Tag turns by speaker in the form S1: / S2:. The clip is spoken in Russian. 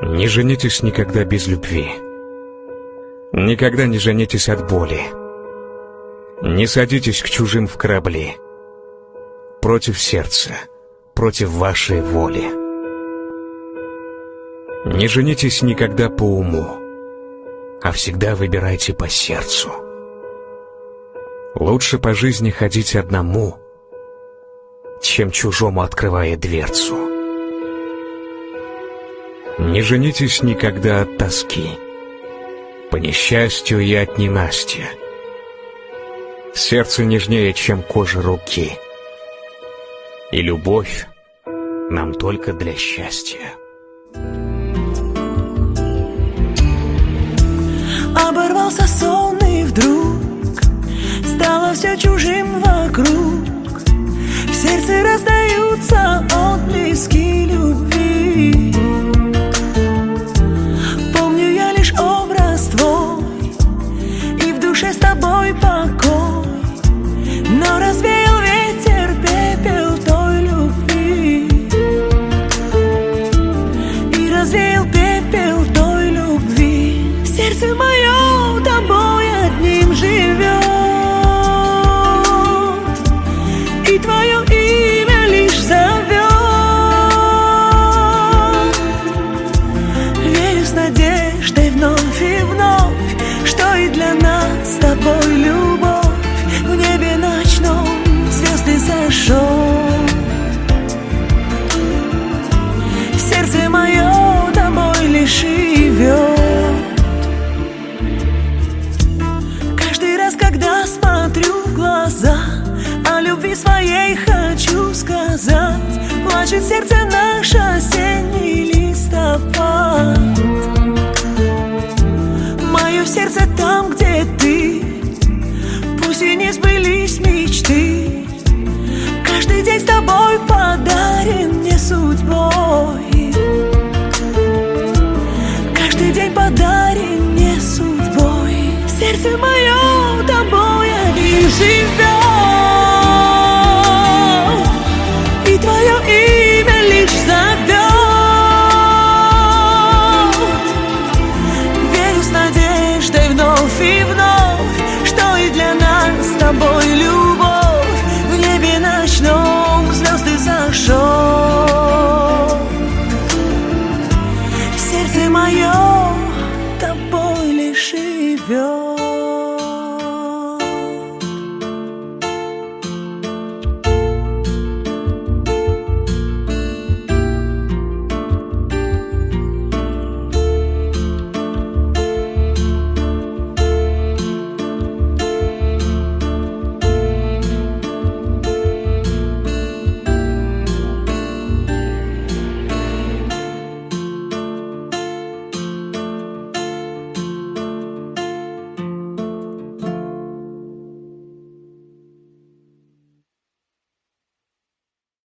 S1: Не женитесь никогда без любви. Никогда не женитесь от боли. Не садитесь к чужим в корабли. Против сердца, против вашей воли. Не женитесь никогда по уму, а всегда выбирайте по сердцу. Лучше по жизни ходить одному, чем чужому открывая дверцу. Не женитесь никогда от тоски, по несчастью и от ненастья. Сердце нежнее, чем кожа руки, и любовь нам только для счастья.
S2: Оборвался сон, и вдруг стало все чужим вокруг. В сердце раздаются отблески любви. Помню я лишь образ твой, и в душе с тобой покой. Но развеял ветер пепел той любви, и развеял пепел той любви. Сердце мое тобой одним живет, и твое имя лишь зовет. Верю с надеждой вновь и вновь, что и для нас с тобой любовь. В небе ночном звезды зажжет. Сердце мое тобой лишь живет. Каждый раз, когда смотрю в глаза, о любви своей хочу сказать. Плачет сердце наш осенний листопад. Мое сердце там, где